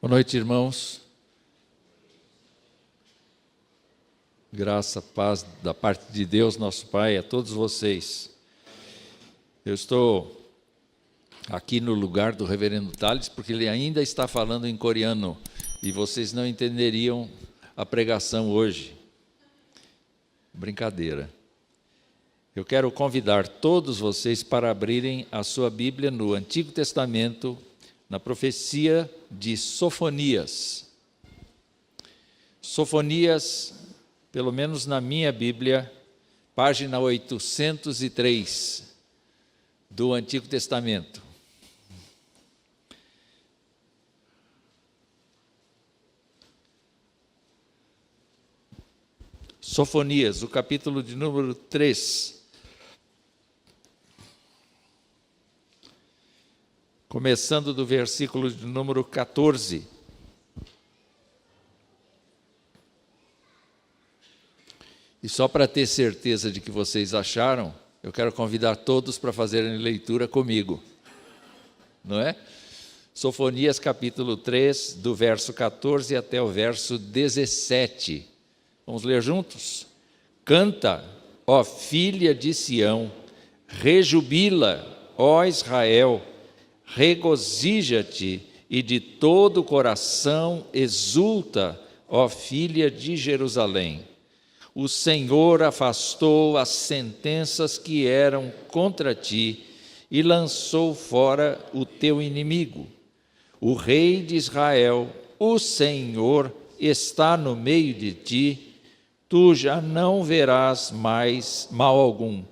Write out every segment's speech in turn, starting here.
Boa noite, irmãos. Graça, paz da parte de Deus, nosso Pai, a todos vocês. Eu estou aqui no lugar do reverendo Thales, porque ele ainda está falando em coreano, e vocês não entenderiam a pregação hoje. Brincadeira. Eu quero convidar todos vocês para abrirem a sua Bíblia no Antigo Testamento, na profecia de Sofonias. Sofonias, pelo menos na minha Bíblia, página 803 do Antigo Testamento. Sofonias, o capítulo de número 3. Começando do versículo de número 14. E só para ter certeza de que vocês acharam, eu quero convidar todos para fazerem leitura comigo. Não é? Sofonias capítulo 3, do verso 14 até o verso 17. Vamos ler juntos? Canta, ó filha de Sião, rejubila, ó Israel, regozija-te e de todo o coração exulta, ó filha de Jerusalém. O Senhor afastou as sentenças que eram contra ti e lançou fora o teu inimigo. O rei de Israel, o Senhor, está no meio de ti, tu já não verás mais mal algum.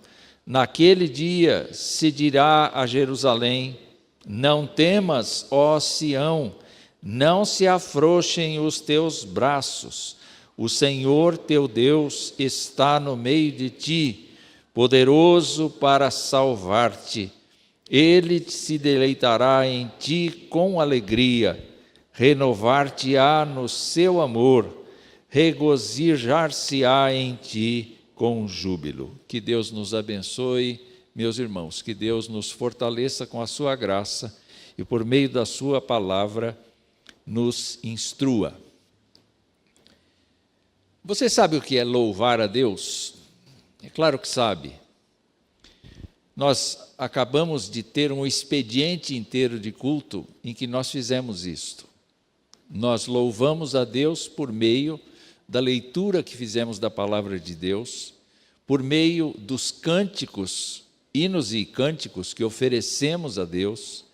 Naquele dia se dirá a Jerusalém: não temas, ó Sião, não se afrouxem os teus braços. O Senhor teu Deus está no meio de ti, poderoso para salvar-te. Ele se deleitará em ti com alegria, renovar-te-á no seu amor, regozijar-se-á em ti com júbilo. Que Deus nos abençoe, meus irmãos, que Deus nos fortaleça com a sua graça e por meio da sua palavra nos instrua. Você sabe o que é louvar a Deus? É claro que sabe. Nós acabamos de ter um expediente inteiro de culto em que nós fizemos isto. Nós louvamos a Deus por meio da leitura que fizemos da palavra de Deus, por meio dos cânticos, hinos e cânticos que oferecemos a Deus.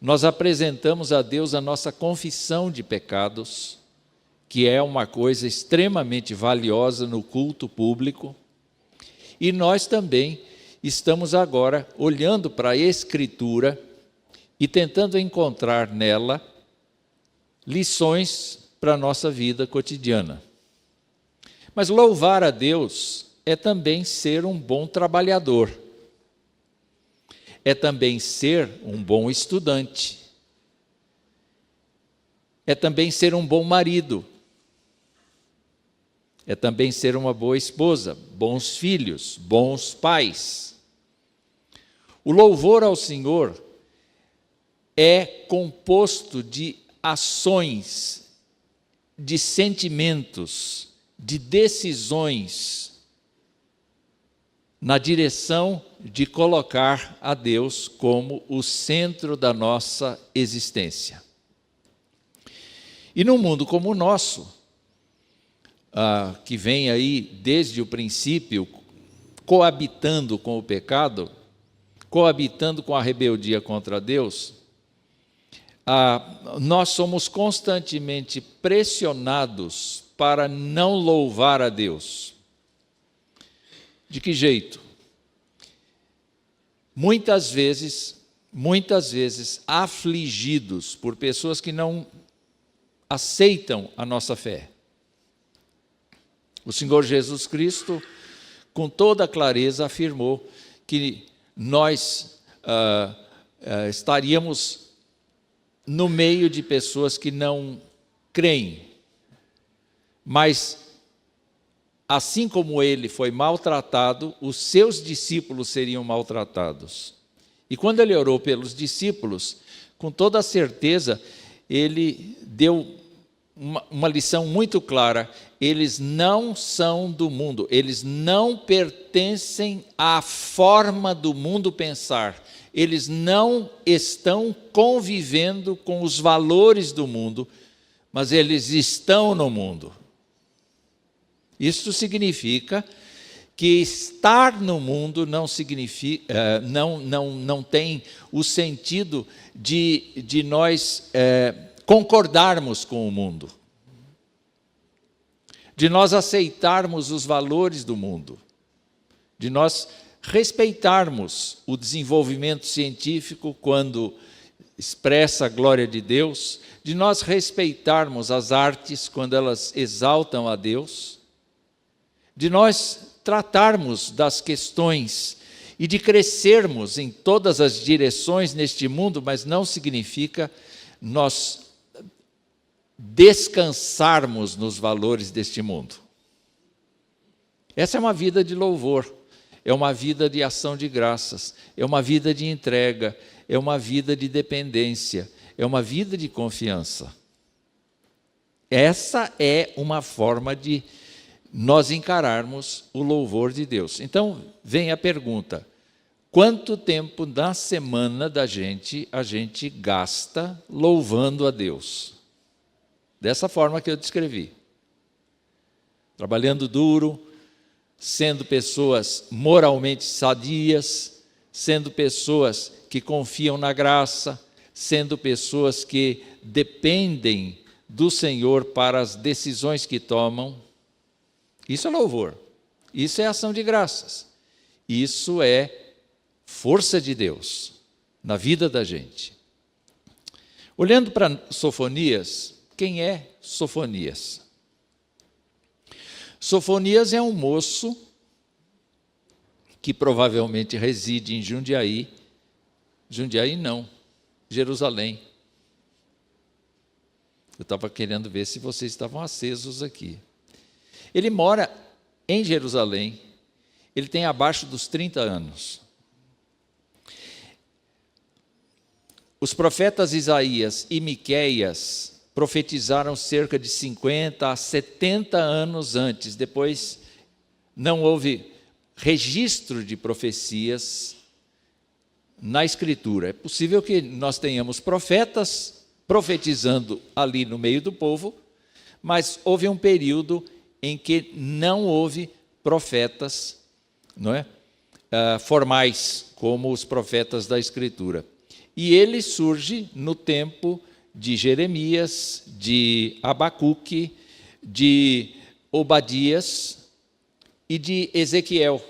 Nós apresentamos a Deus a nossa confissão de pecados, que é uma coisa extremamente valiosa no culto público. E nós também estamos agora olhando para a Escritura e tentando encontrar nela lições para a nossa vida cotidiana. Mas louvar a Deus é também ser um bom trabalhador, é também ser um bom estudante, é também ser um bom marido, é também ser uma boa esposa, bons filhos, bons pais. O louvor ao Senhor é composto de ações, de sentimentos, de decisões na direção de colocar a Deus como o centro da nossa existência. E num mundo como o nosso, que vem aí desde o princípio, coabitando com o pecado, coabitando com a rebeldia contra Deus, nós somos constantemente pressionados para não louvar a Deus. De que jeito? Muitas vezes afligidos por pessoas que não aceitam a nossa fé. O Senhor Jesus Cristo, com toda clareza, afirmou que nós estaríamos no meio de pessoas que não creem, mas assim como ele foi maltratado, os seus discípulos seriam maltratados. E quando ele orou pelos discípulos, com toda certeza, ele deu uma lição muito clara: eles não são do mundo, eles não pertencem à forma do mundo pensar, eles não estão convivendo com os valores do mundo, mas eles estão no mundo. Isso significa que estar no mundo não significa, não tem o sentido de nós concordarmos com o mundo, de nós aceitarmos os valores do mundo, de nós respeitarmos o desenvolvimento científico quando expressa a glória de Deus, de nós respeitarmos as artes quando elas exaltam a Deus, de nós tratarmos das questões e de crescermos em todas as direções neste mundo, mas não significa nós descansarmos nos valores deste mundo. Essa é uma vida de louvor, é uma vida de ação de graças, é uma vida de entrega, é uma vida de dependência, é uma vida de confiança. Essa é uma forma de nós encararmos o louvor de Deus. Então, vem a pergunta: quanto tempo na semana a gente gasta louvando a Deus? Dessa forma que eu descrevi. Trabalhando duro, sendo pessoas moralmente sadias, sendo pessoas que confiam na graça, sendo pessoas que dependem do Senhor para as decisões que tomam. Isso é louvor, isso é ação de graças, isso é força de Deus na vida da gente. Olhando para Sofonias, quem é Sofonias? Sofonias é um moço que provavelmente reside em Jundiaí não, Jerusalém. Eu estava querendo ver se vocês estavam acesos aqui. Ele mora em Jerusalém, ele tem abaixo dos 30 anos. Os profetas Isaías e Miqueias profetizaram cerca de 50 a 70 anos antes, depois não houve registro de profecias na Escritura. É possível que nós tenhamos profetas profetizando ali no meio do povo, mas houve um período em que não houve profetas, formais, como os profetas da Escritura. E ele surge no tempo de Jeremias, de Abacuque, de Obadias e de Ezequiel.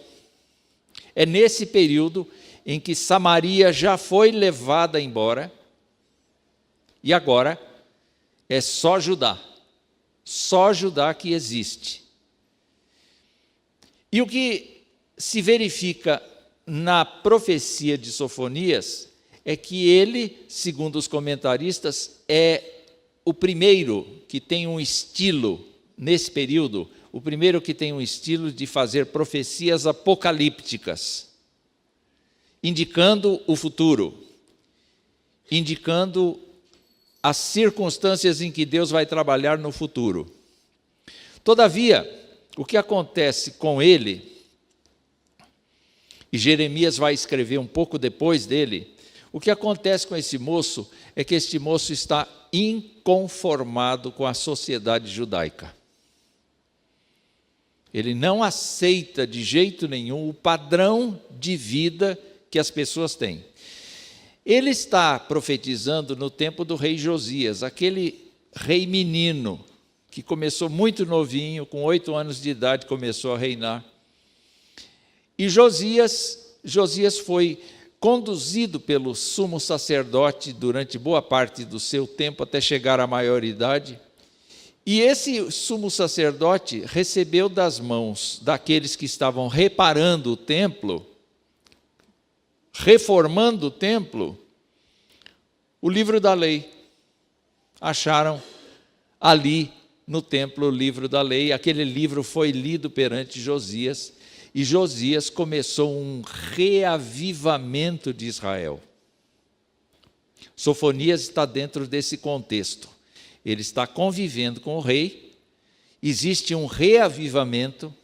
É nesse período em que Samaria já foi levada embora, e agora é só Judá que existe. E o que se verifica na profecia de Sofonias é que ele, segundo os comentaristas, é o primeiro que tem um estilo, nesse período, o primeiro que tem um estilo de fazer profecias apocalípticas, indicando o futuro, indicando as circunstâncias em que Deus vai trabalhar no futuro. Todavia, o que acontece com ele, e Jeremias vai escrever um pouco depois dele, o que acontece com esse moço é que este moço está inconformado com a sociedade judaica. Ele não aceita de jeito nenhum o padrão de vida que as pessoas têm. Ele está profetizando no tempo do rei Josias, aquele rei menino, que começou muito novinho, com 8 anos de idade começou a reinar. E Josias foi conduzido pelo sumo sacerdote durante boa parte do seu tempo, até chegar à maioridade. E esse sumo sacerdote recebeu das mãos daqueles que estavam reparando o templo, reformando o templo, o livro da lei. Acharam ali no templo o livro da lei. Aquele livro foi lido perante Josias, e Josias começou um reavivamento de Israel. Sofonias está dentro desse contexto. Ele está convivendo com o rei, existe um reavivamento,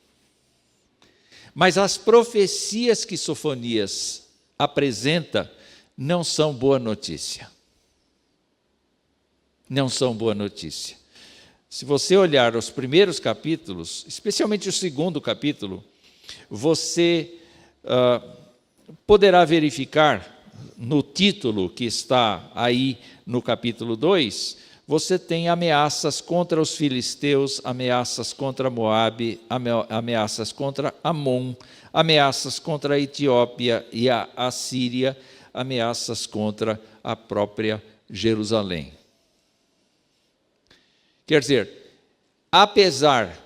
mas as profecias que Sofonias apresenta não são boa notícia. Não são boa notícia. Se você olhar os primeiros capítulos, especialmente o segundo capítulo, você poderá verificar no título que está aí no capítulo 2, você tem ameaças contra os filisteus, ameaças contra Moabe, ameaças contra Amon, ameaças contra a Etiópia e a Assíria, ameaças contra a própria Jerusalém. Quer dizer, apesar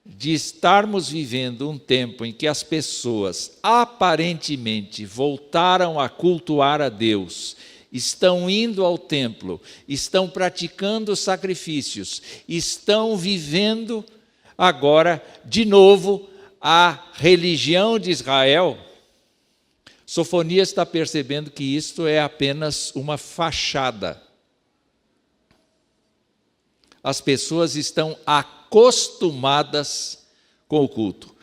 de estarmos vivendo um tempo em que as pessoas aparentemente voltaram a cultuar a Deus, estão indo ao templo, estão praticando sacrifícios, estão vivendo agora de novo a religião de Israel, Sofonias está percebendo que isto é apenas uma fachada. As pessoas estão acostumadas com o culto.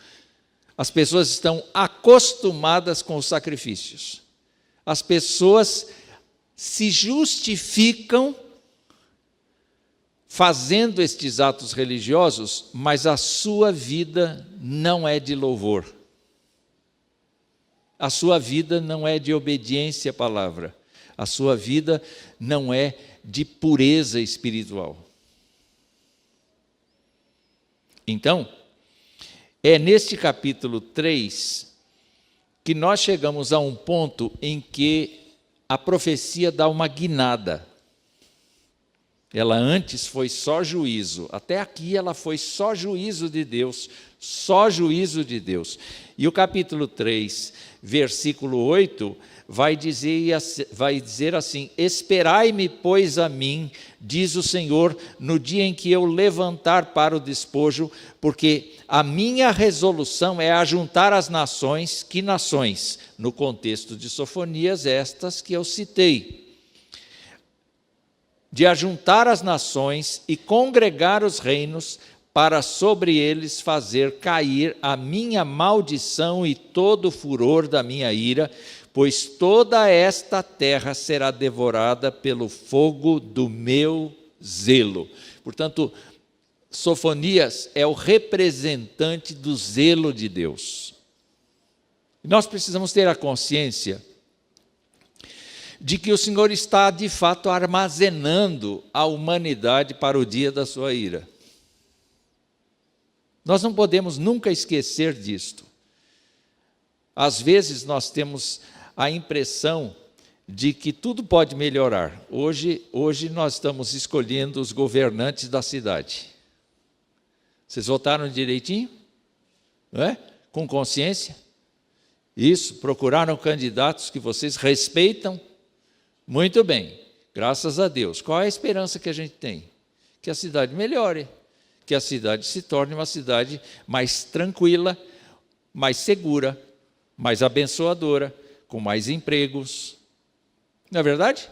As pessoas estão acostumadas com os sacrifícios. As pessoas se justificam fazendo estes atos religiosos, mas a sua vida não é de louvor. A sua vida não é de obediência à palavra. A sua vida não é de pureza espiritual. Então, é neste capítulo 3 que nós chegamos a um ponto em que a profecia dá uma guinada. Ela antes foi só juízo, até aqui ela foi só juízo de Deus, só juízo de Deus. E o capítulo 3, versículo 8, vai dizer assim: esperai-me, pois, a mim, diz o Senhor, no dia em que eu levantar para o despojo, porque a minha resolução é ajuntar as nações. Que nações? No contexto de Sofonias, estas que eu citei. De ajuntar as nações e congregar os reinos, para sobre eles fazer cair a minha maldição e todo o furor da minha ira, pois toda esta terra será devorada pelo fogo do meu zelo. Portanto, Sofonias é o representante do zelo de Deus. Nós precisamos ter a consciência de que o Senhor está, de fato, armazenando a humanidade para o dia da sua ira. Nós não podemos nunca esquecer disto. Às vezes nós temos a impressão de que tudo pode melhorar. Hoje nós estamos escolhendo os governantes da cidade. Vocês votaram direitinho? Não é? Com consciência? Isso, procuraram candidatos que vocês respeitam? Muito bem, graças a Deus. Qual é a esperança que a gente tem? Que a cidade melhore, que a cidade se torne uma cidade mais tranquila, mais segura, mais abençoadora, com mais empregos. Não é verdade?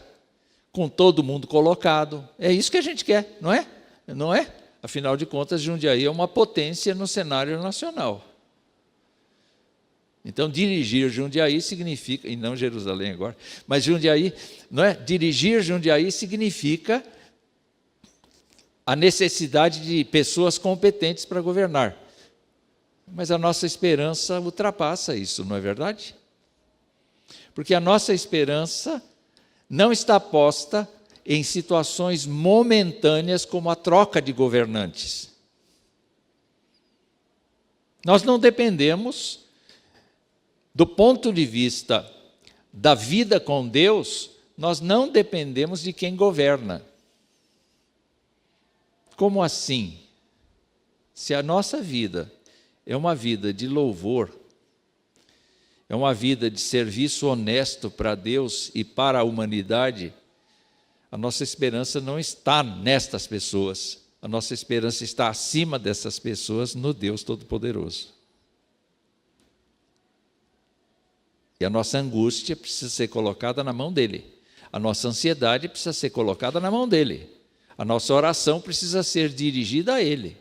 Com todo mundo colocado. É isso que a gente quer, não é? Não é? Afinal de contas, Jundiaí é uma potência no cenário nacional. Então, dirigir Jundiaí significa, e não Jerusalém agora, mas Jundiaí, não é? Dirigir Jundiaí significa a necessidade de pessoas competentes para governar. Mas a nossa esperança ultrapassa isso, não é verdade? Porque a nossa esperança não está posta em situações momentâneas como a troca de governantes. Nós não dependemos, do ponto de vista da vida com Deus, nós não dependemos de quem governa. Como assim? Se a nossa vida é uma vida de louvor, é uma vida de serviço honesto para Deus e para a humanidade, a nossa esperança não está nestas pessoas, a nossa esperança está acima dessas pessoas, no Deus Todo-Poderoso. E a nossa angústia precisa ser colocada na mão dele. A nossa ansiedade precisa ser colocada na mão dele. A nossa oração precisa ser dirigida a ele.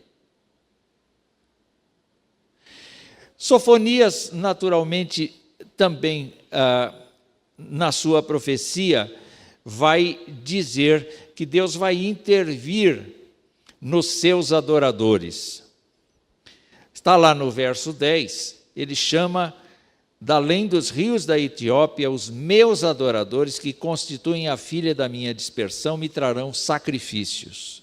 Sofonias, naturalmente, também, na sua profecia, vai dizer que Deus vai intervir nos seus adoradores. Está lá no verso 10, ele chama, da além dos rios da Etiópia, os meus adoradores, que constituem a filha da minha dispersão, me trarão sacrifícios.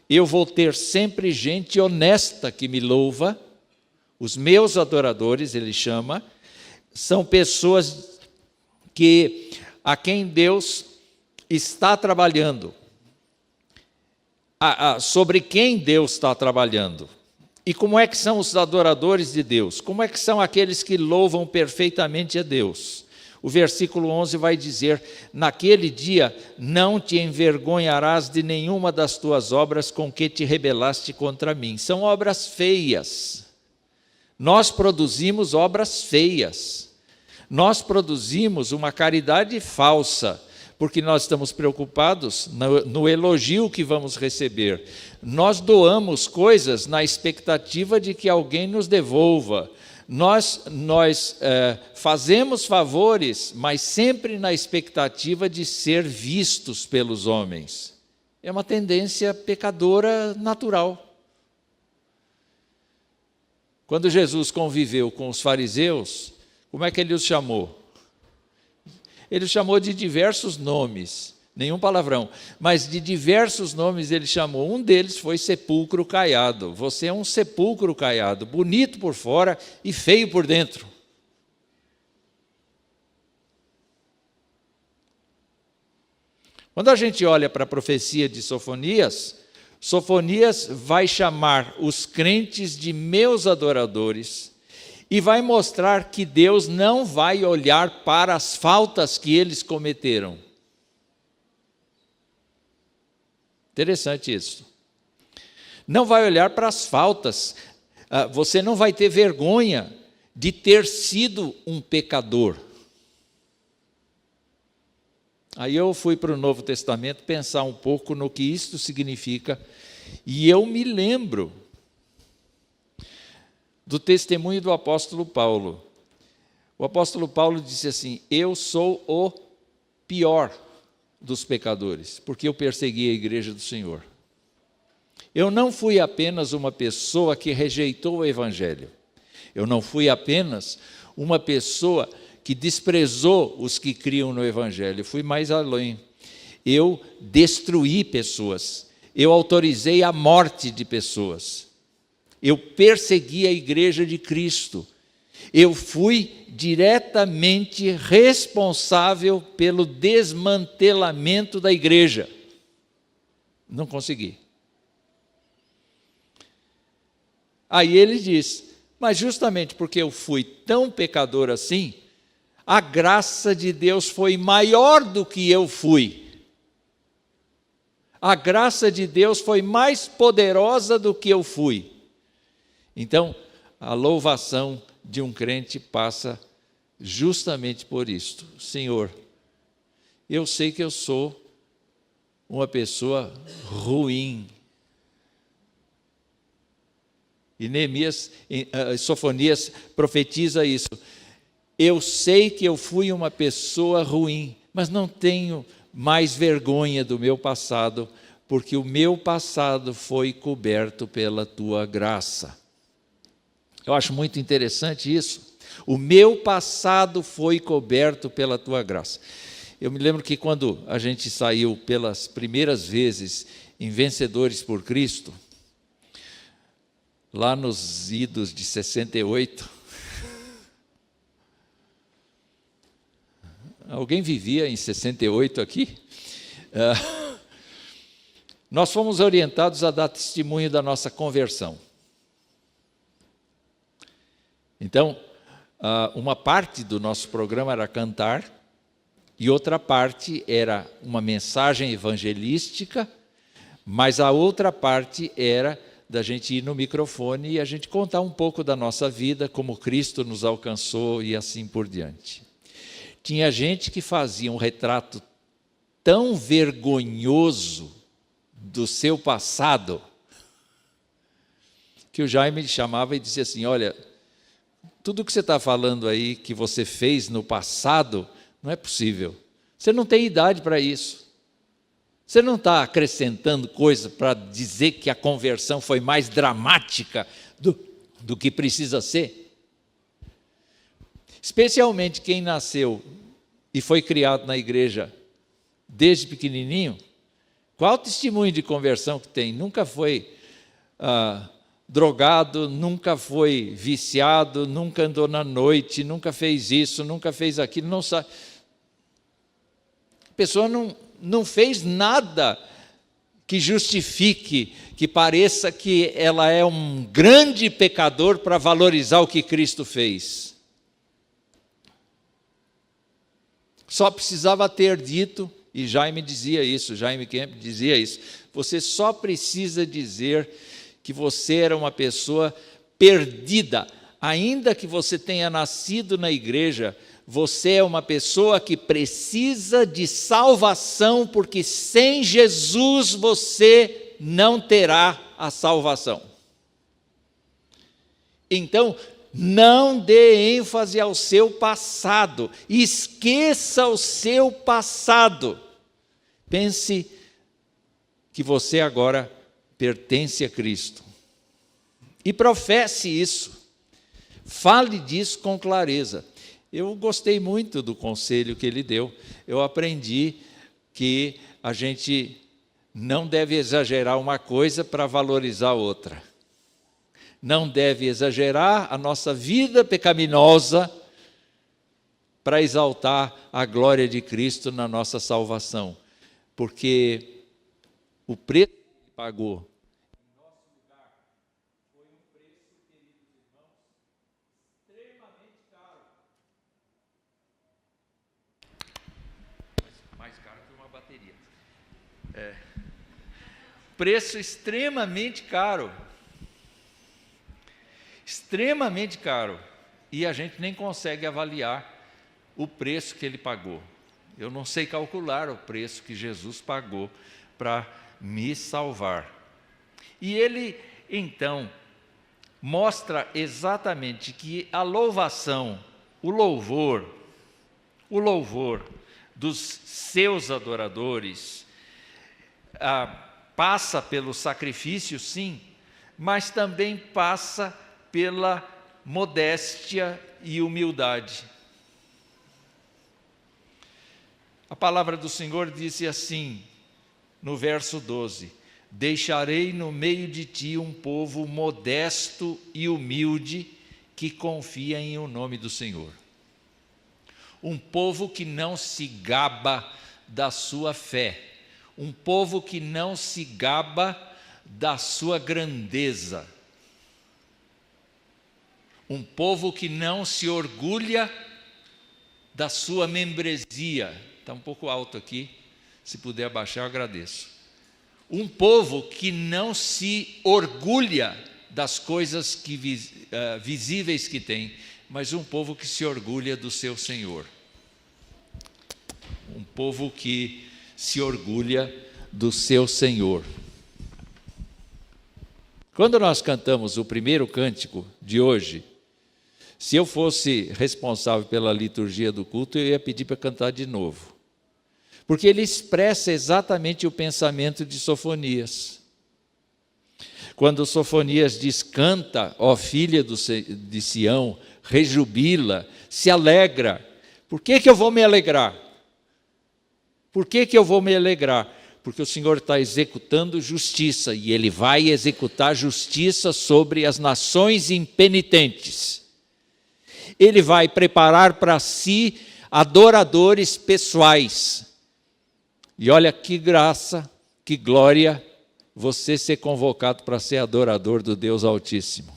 Eu vou ter sempre gente honesta que me louva. Os meus adoradores, ele chama, são pessoas a quem Deus está trabalhando, sobre quem Deus está trabalhando. E como é que são os adoradores de Deus? Como é que são aqueles que louvam perfeitamente a Deus? O versículo 11 vai dizer: naquele dia não te envergonharás de nenhuma das tuas obras com que te rebelaste contra mim. São obras feias. Nós produzimos obras feias. Nós produzimos uma caridade falsa, porque nós estamos preocupados no elogio que vamos receber. Nós doamos coisas na expectativa de que alguém nos devolva. Nós fazemos favores, mas sempre na expectativa de ser vistos pelos homens. É uma tendência pecadora natural. Quando Jesus conviveu com os fariseus, como é que ele os chamou? Ele os chamou de diversos nomes, nenhum palavrão, mas de diversos nomes ele chamou. Um deles foi sepulcro caiado. Você é um sepulcro caiado, bonito por fora e feio por dentro. Quando a gente olha para a profecia de Sofonias, Sofonias vai chamar os crentes de meus adoradores e vai mostrar que Deus não vai olhar para as faltas que eles cometeram. Interessante isso. Não vai olhar para as faltas. Você não vai ter vergonha de ter sido um pecador. Aí eu fui para o Novo Testamento pensar um pouco no que isto significa, e eu me lembro do testemunho do apóstolo Paulo. O apóstolo Paulo disse assim: eu sou o pior dos pecadores, porque eu persegui a igreja do Senhor. Eu não fui apenas uma pessoa que rejeitou o evangelho. Eu não fui apenas uma pessoa que desprezou os que criam no evangelho. Eu fui mais além. Eu destruí pessoas. Eu autorizei a morte de pessoas. Eu persegui a igreja de Cristo. Eu fui diretamente responsável pelo desmantelamento da igreja. Não consegui. Aí ele diz: mas justamente porque eu fui tão pecador assim, a graça de Deus foi maior do que eu fui. A graça de Deus foi mais poderosa do que eu fui. Então, a louvação de um crente passa justamente por isto. Senhor, eu sei que eu sou uma pessoa ruim. E Sofonias profetiza isso. Eu sei que eu fui uma pessoa ruim, mas não tenho mais vergonha do meu passado, porque o meu passado foi coberto pela tua graça. Eu acho muito interessante isso. O meu passado foi coberto pela tua graça. Eu me lembro que quando a gente saiu pelas primeiras vezes em Vencedores por Cristo, lá nos idos de 68, alguém vivia em 68 aqui? Nós fomos orientados a dar testemunho da nossa conversão. Então, uma parte do nosso programa era cantar, e outra parte era uma mensagem evangelística, mas a outra parte era da gente ir no microfone e a gente contar um pouco da nossa vida, como Cristo nos alcançou e assim por diante. tinha gente que fazia um retrato tão vergonhoso do seu passado, que o Jaime chamava e dizia assim: olha, tudo que você está falando aí que você fez no passado, não é possível. Você não tem idade para isso. Você não está acrescentando coisa para dizer que a conversão foi mais dramática do que precisa ser. Especialmente quem nasceu e foi criado na igreja desde pequenininho, qual o testemunho de conversão que tem? Nunca foi drogado, nunca foi viciado, nunca andou na noite, nunca fez isso, nunca fez aquilo, não sabe. A pessoa não fez nada que justifique, que pareça que ela é um grande pecador para valorizar o que Cristo fez. Só precisava ter dito, e Jaime dizia isso, Jaime Kemp dizia isso, você só precisa dizer que você era uma pessoa perdida, ainda que você tenha nascido na igreja, você é uma pessoa que precisa de salvação, porque sem Jesus você não terá a salvação. Então, não dê ênfase ao seu passado, esqueça o seu passado. Pense que você agora pertence a Cristo. E professe isso. Fale disso com clareza. Eu gostei muito do conselho que ele deu. Eu aprendi que a gente não deve exagerar uma coisa para valorizar outra. Não deve exagerar a nossa vida pecaminosa para exaltar a glória de Cristo na nossa salvação. Porque o preço que ele pagou em nosso lugar foi um preço, queridos irmãos, extremamente caro. Mais caro que uma bateria. Preço extremamente caro. Extremamente caro. E a gente nem consegue avaliar o preço que ele pagou. Eu não sei calcular o preço que Jesus pagou para me salvar. E ele, então, mostra exatamente que a louvação, o louvor dos seus adoradores passa pelo sacrifício, sim, mas também passa pela modéstia e humildade. A palavra do Senhor disse assim, no verso 12: deixarei no meio de ti um povo modesto e humilde, que confia em o nome do Senhor. Um povo que não se gaba da sua fé, um povo que não se gaba da sua grandeza, um povo que não se orgulha da sua membresia. Está um pouco alto aqui, se puder abaixar eu agradeço. Um povo que não se orgulha das coisas visíveis que tem, mas um povo que se orgulha do seu Senhor. Um povo que se orgulha do seu Senhor. Quando nós cantamos o primeiro cântico de hoje, se eu fosse responsável pela liturgia do culto, eu ia pedir para cantar de novo. Porque ele expressa exatamente o pensamento de Sofonias. Quando Sofonias diz, canta, ó filha de Sião, rejubila, se alegra. Por que eu vou me alegrar? Por que eu vou me alegrar? Porque o Senhor está executando justiça, e Ele vai executar justiça sobre as nações impenitentes. Ele vai preparar para si adoradores pessoais. E olha que graça, que glória, você ser convocado para ser adorador do Deus Altíssimo.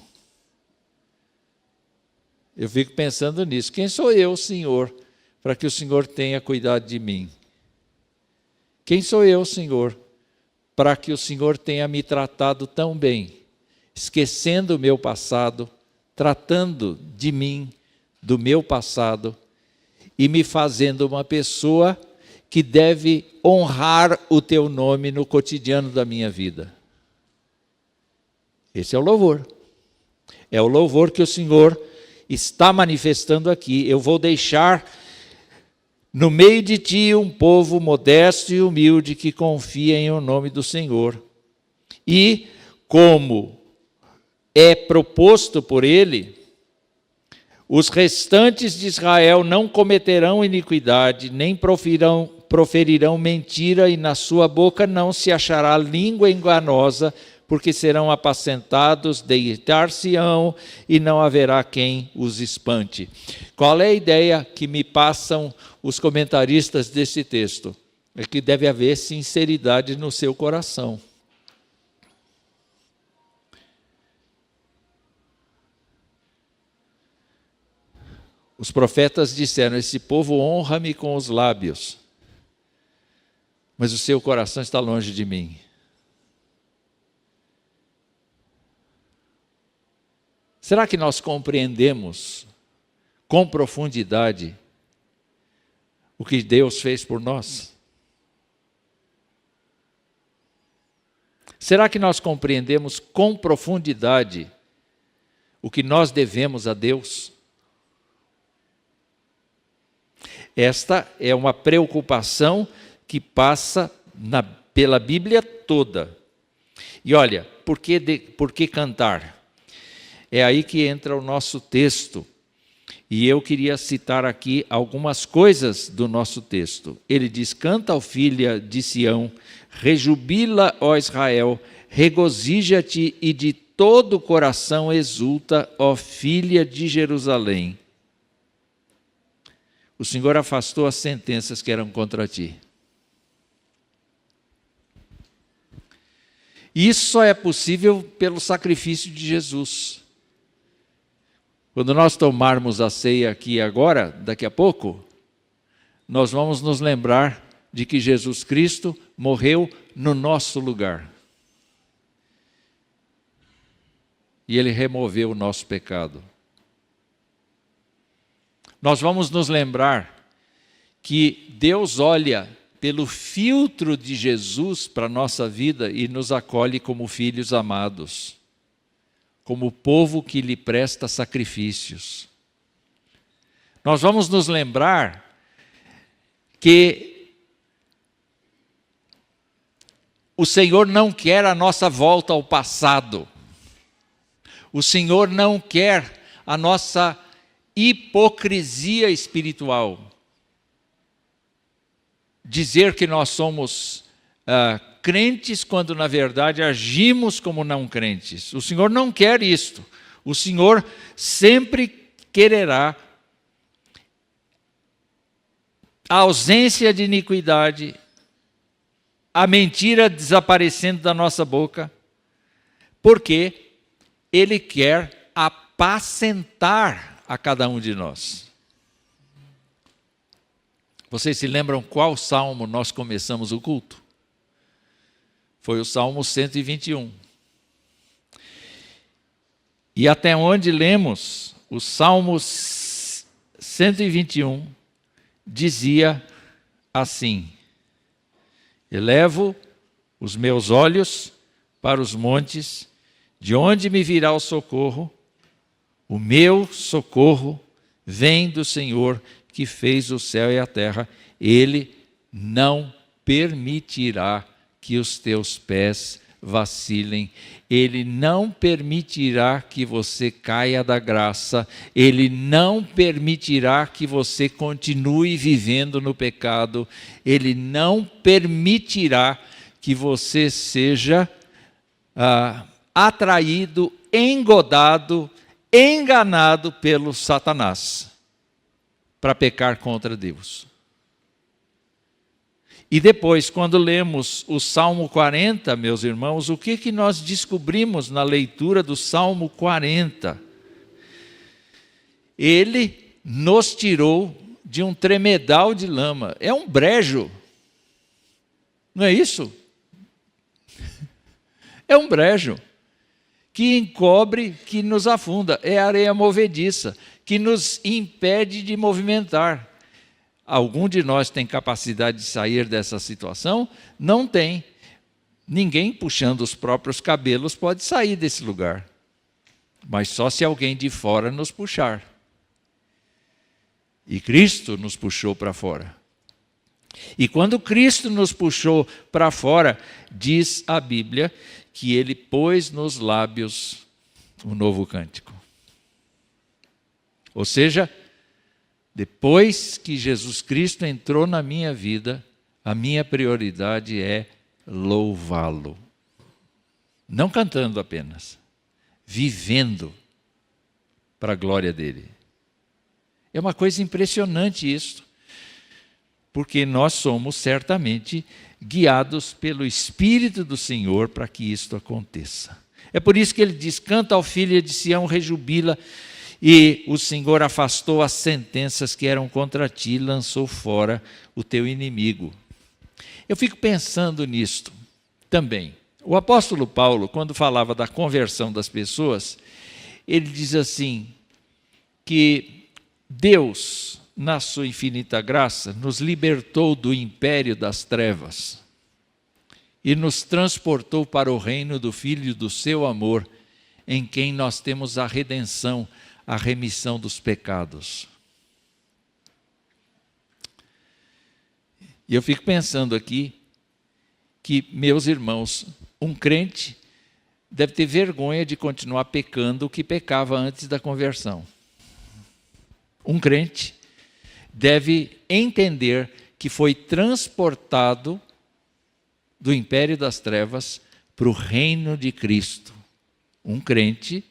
Eu fico pensando nisso. Quem sou eu, Senhor, para que o Senhor tenha cuidado de mim? Quem sou eu, Senhor, para que o Senhor tenha me tratado tão bem, esquecendo o meu passado, tratando de mim, do meu passado, e me fazendo uma pessoa que deve honrar o teu nome no cotidiano da minha vida. Esse é o louvor. É o louvor que o Senhor está manifestando aqui. Eu vou deixar no meio de ti um povo modesto e humilde que confia em o nome do Senhor. E como é proposto por ele, os restantes de Israel não cometerão iniquidade, nem proferirão mentira, e na sua boca não se achará língua enganosa, porque serão apacentados, deitar-se-ão, e não haverá quem os espante. Qual é a ideia que me passam os comentaristas desse texto? É que deve haver sinceridade no seu coração. Os profetas disseram: esse povo honra-me com os lábios, mas o seu coração está longe de mim. Será que nós compreendemos com profundidade o que Deus fez por nós? Será que nós compreendemos com profundidade o que nós devemos a Deus? Esta é uma preocupação que passa pela Bíblia toda. E olha, por que cantar? É aí que entra o nosso texto. E eu queria citar aqui algumas coisas do nosso texto. Ele diz: canta, ó filha de Sião, rejubila, ó Israel, regozija-te e de todo o coração exulta, ó filha de Jerusalém. O Senhor afastou as sentenças que eram contra ti. Isso só é possível pelo sacrifício de Jesus. Quando nós tomarmos a ceia aqui agora, daqui a pouco, nós vamos nos lembrar de que Jesus Cristo morreu no nosso lugar. E Ele removeu o nosso pecado. Nós vamos nos lembrar que Deus olha pelo filtro de Jesus para a nossa vida e nos acolhe como filhos amados, como povo que lhe presta sacrifícios. Nós vamos nos lembrar que o Senhor não quer a nossa volta ao passado. O Senhor não quer a nossa hipocrisia espiritual. Dizer que nós somos crentes quando na verdade agimos como não crentes. O Senhor não quer isto. O Senhor sempre quererá a ausência de iniquidade, a mentira desaparecendo da nossa boca, porque Ele quer apacentar a cada um de nós. Vocês se lembram qual salmo nós começamos o culto? Foi o Salmo 121. E até onde lemos, o Salmo 121 dizia assim: elevo os meus olhos para os montes, de onde me virá o socorro? O meu socorro vem do Senhor, que fez o céu e a terra. Ele não permitirá que os teus pés vacilem. Ele não permitirá que você caia da graça. Ele não permitirá que você continue vivendo no pecado. Ele não permitirá que você seja atraído, engodado, enganado pelo Satanás para pecar contra Deus. E depois, quando lemos o Salmo 40, meus irmãos, o que nós descobrimos na leitura do Salmo 40? Ele nos tirou de um tremedal de lama. É um brejo. Não é isso? É um brejo que encobre, que nos afunda. É areia movediça, que nos impede de movimentar. Algum de nós tem capacidade de sair dessa situação? Não tem. Ninguém puxando os próprios cabelos pode sair desse lugar. Mas só se alguém de fora nos puxar. E Cristo nos puxou para fora. E quando Cristo nos puxou para fora, diz a Bíblia que Ele pôs nos lábios um novo cântico. Ou seja, depois que Jesus Cristo entrou na minha vida, a minha prioridade é louvá-lo. Não cantando apenas, vivendo para a glória dele. É uma coisa impressionante isso, porque nós somos certamente guiados pelo Espírito do Senhor para que isto aconteça. É por isso que ele diz, canta ao filho de Sião, rejubila, e o Senhor afastou as sentenças que eram contra ti, lançou fora o teu inimigo. Eu fico pensando nisto também. O apóstolo Paulo, quando falava da conversão das pessoas, ele diz assim, que Deus, na sua infinita graça, nos libertou do império das trevas e nos transportou para o reino do Filho do seu amor, em quem nós temos a redenção, a remissão dos pecados. E eu fico pensando aqui que, meus irmãos, um crente deve ter vergonha de continuar pecando o que pecava antes da conversão. Um crente deve entender que foi transportado do império das trevas para o reino de Cristo. Um crente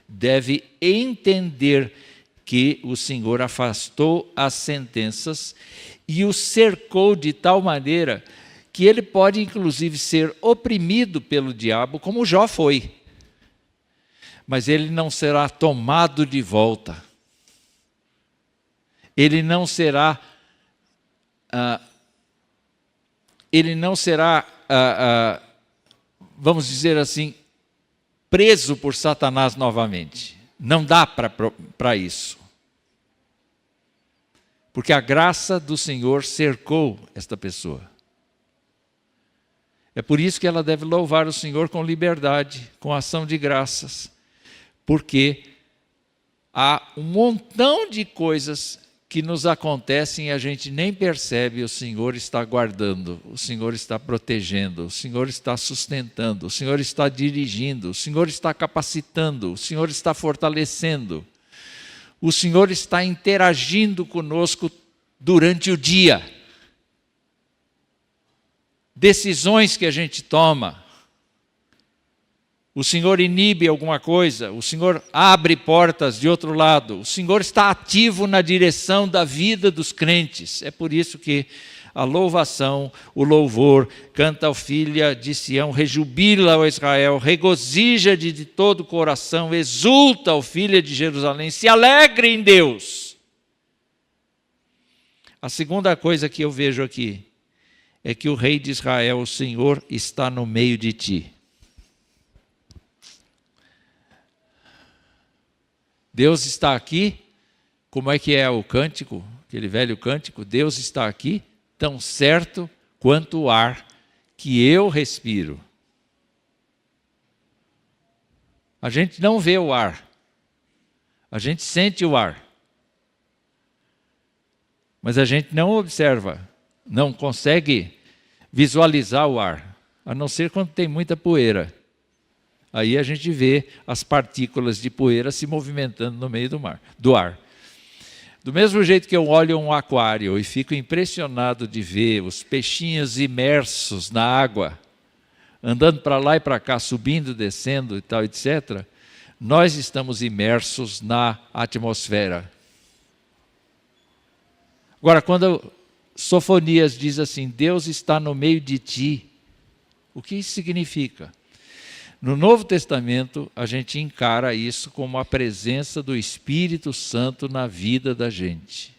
deve entender que o Senhor afastou as sentenças e o cercou de tal maneira que ele pode, inclusive, ser oprimido pelo diabo, como Jó foi. Mas ele não será tomado de volta. Ele não será, vamos dizer assim, preso por Satanás novamente. Não dá para isso. Porque a graça do Senhor cercou esta pessoa. É por isso que ela deve louvar o Senhor com liberdade, com ação de graças. Porque há um montão de coisas que nos acontecem e a gente nem percebe. O Senhor está guardando, o Senhor está protegendo, o Senhor está sustentando, o Senhor está dirigindo, o Senhor está capacitando, o Senhor está fortalecendo. O Senhor está interagindo conosco durante o dia. Decisões que a gente toma. O Senhor inibe alguma coisa, o Senhor abre portas de outro lado, o Senhor está ativo na direção da vida dos crentes. É por isso que a louvação, o louvor, canta ao filho de Sião, rejubila ao Israel, regozija de todo o coração, exulta ao filho de Jerusalém, se alegre em Deus. A segunda coisa que eu vejo aqui é que o rei de Israel, o Senhor, está no meio de ti. Deus está aqui, como é que é o cântico, aquele velho cântico? Deus está aqui, tão certo quanto o ar que eu respiro. A gente não vê o ar, a gente sente o ar, mas a gente não observa, não consegue visualizar o ar, a não ser quando tem muita poeira. Aí a gente vê as partículas de poeira se movimentando no meio do ar. Do mesmo jeito que eu olho um aquário e fico impressionado de ver os peixinhos imersos na água, andando para lá e para cá, subindo, descendo e tal, etc., nós estamos imersos na atmosfera. Agora, quando Sofonias diz assim, Deus está no meio de ti, o que isso significa? No Novo Testamento, a gente encara isso como a presença do Espírito Santo na vida da gente.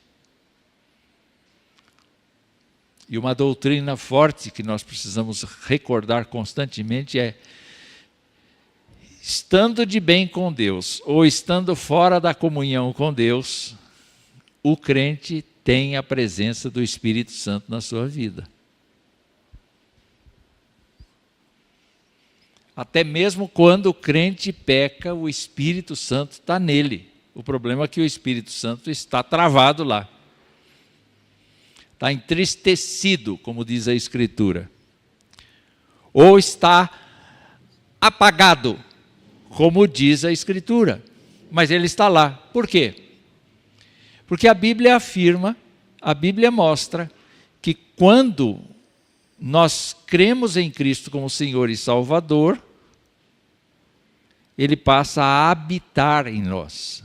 E uma doutrina forte que nós precisamos recordar constantemente é: estando de bem com Deus ou estando fora da comunhão com Deus, o crente tem a presença do Espírito Santo na sua vida. Até mesmo quando o crente peca, o Espírito Santo está nele. O problema é que o Espírito Santo está travado lá. Está entristecido, como diz a Escritura. Ou está apagado, como diz a Escritura. Mas ele está lá. Por quê? Porque a Bíblia afirma, a Bíblia mostra que quando nós cremos em Cristo como Senhor e Salvador, Ele passa a habitar em nós.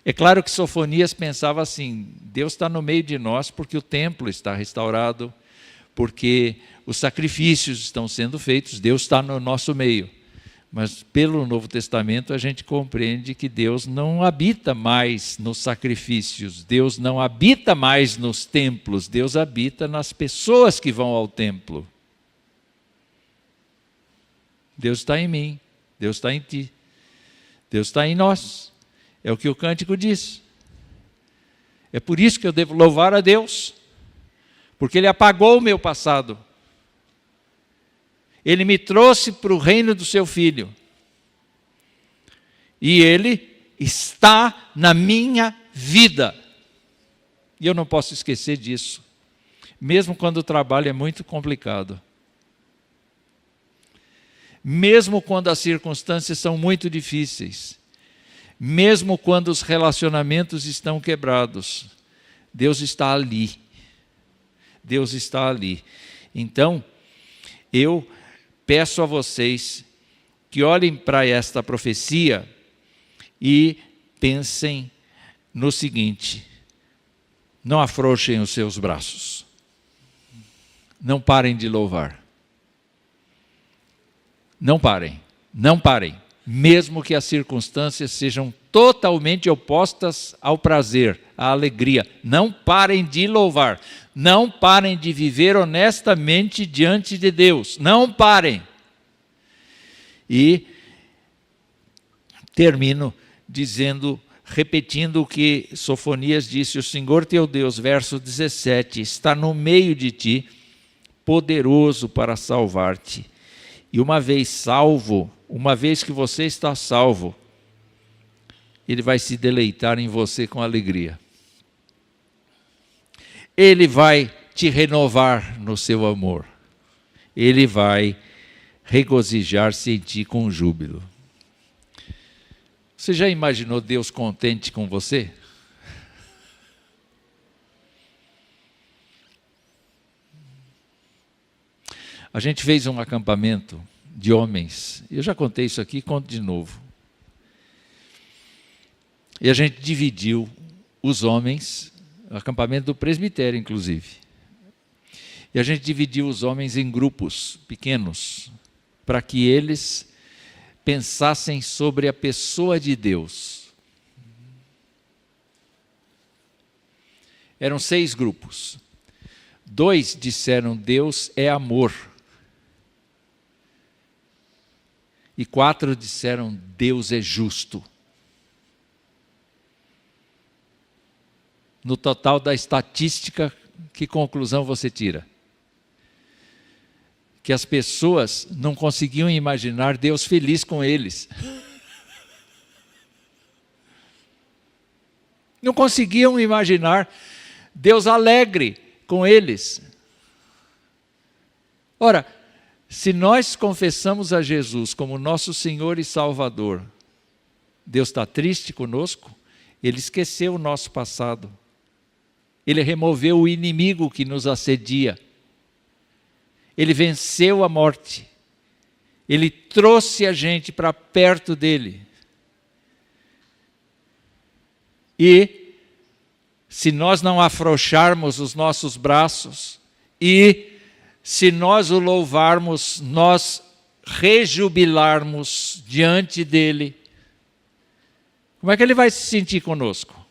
É claro que Sofonias pensava assim: Deus está no meio de nós porque o templo está restaurado, porque os sacrifícios estão sendo feitos, Deus está no nosso meio. Mas pelo Novo Testamento a gente compreende que Deus não habita mais nos sacrifícios, Deus não habita mais nos templos, Deus habita nas pessoas que vão ao templo. Deus está em mim, Deus está em ti, Deus está em nós. É o que o cântico diz. É por isso que eu devo louvar a Deus, porque Ele apagou o meu passado. Ele me trouxe para o reino do seu Filho. E Ele está na minha vida. E eu não posso esquecer disso, mesmo quando o trabalho é muito complicado. Mesmo quando as circunstâncias são muito difíceis. Mesmo quando os relacionamentos estão quebrados, Deus está ali. Deus está ali. Então, eu peço a vocês que olhem para esta profecia e pensem no seguinte: não afrouxem os seus braços. Não parem de louvar. Não parem, não parem. Mesmo que as circunstâncias sejam totalmente opostas ao prazer, à alegria. Não parem de louvar. Não parem de viver honestamente diante de Deus. Não parem. E termino repetindo o que Sofonias disse: o Senhor teu Deus, verso 17, está no meio de ti, poderoso para salvar-te. E uma vez salvo, uma vez que você está salvo, Ele vai se deleitar em você com alegria. Ele vai te renovar no seu amor. Ele vai regozijar-se em ti com júbilo. Você já imaginou Deus contente com você? A gente fez um acampamento de homens. Eu já contei isso aqui, conto de novo. E a gente dividiu os homens, acampamento do presbitério, inclusive. E a gente dividiu os homens em grupos pequenos, para que eles pensassem sobre a pessoa de Deus. Eram 6 grupos. 2 disseram: Deus é amor. E 4 disseram: Deus é justo. No total da estatística, que conclusão você tira? Que as pessoas não conseguiam imaginar Deus feliz com eles. Não conseguiam imaginar Deus alegre com eles. Ora, se nós confessamos a Jesus como nosso Senhor e Salvador, Deus está triste conosco? Ele esqueceu o nosso passado. Ele removeu o inimigo que nos assedia. Ele venceu a morte. Ele trouxe a gente para perto dele. E, se nós não afrouxarmos os nossos braços, e se nós o louvarmos, nós rejubilarmos diante dele, como é que ele vai se sentir conosco?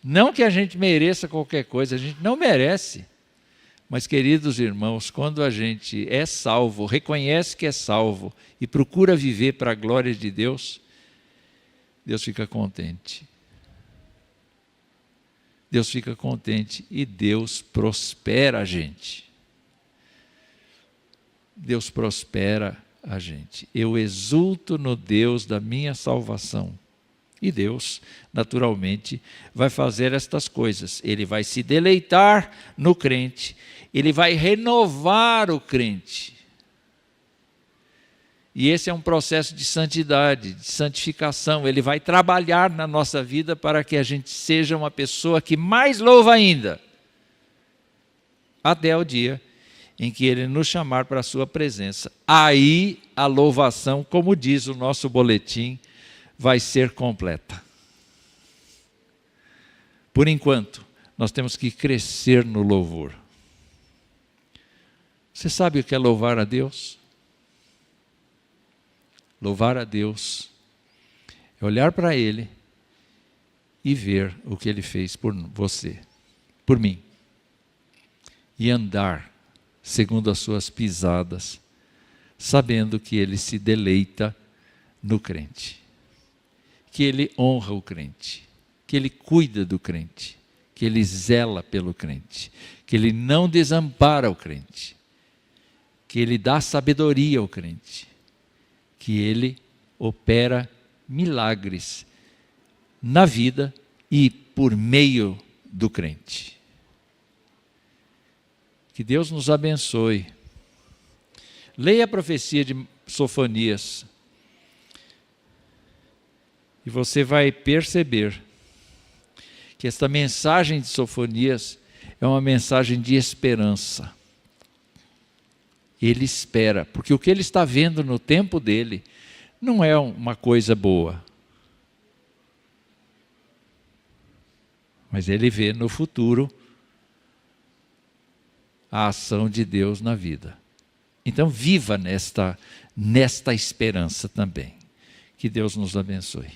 Não que a gente mereça qualquer coisa, a gente não merece. Mas, queridos irmãos, quando a gente é salvo, reconhece que é salvo e procura viver para a glória de Deus, Deus fica contente. Deus fica contente e Deus prospera a gente. Deus prospera a gente. Eu exulto no Deus da minha salvação. E Deus, naturalmente, vai fazer estas coisas. Ele vai se deleitar no crente. Ele vai renovar o crente. E esse é um processo de santidade, de santificação. Ele vai trabalhar na nossa vida para que a gente seja uma pessoa que mais louva ainda. Até o dia em que Ele nos chamar para a sua presença. Aí a louvação, como diz o nosso boletim, vai ser completa. Por enquanto, nós temos que crescer no louvor. Você sabe o que é louvar a Deus? Louvar a Deus é olhar para Ele e ver o que Ele fez por você, por mim. E andar segundo as suas pisadas, sabendo que Ele se deleita no crente. Que Ele honra o crente, que Ele cuida do crente, que Ele zela pelo crente, que Ele não desampara o crente, que Ele dá sabedoria ao crente, que Ele opera milagres na vida e por meio do crente. Que Deus nos abençoe. Leia a profecia de Sofonias e você vai perceber que esta mensagem de Sofonias é uma mensagem de esperança. Ele espera, porque o que ele está vendo no tempo dele não é uma coisa boa. Mas ele vê no futuro a ação de Deus na vida. Então viva nesta esperança também. Que Deus nos abençoe.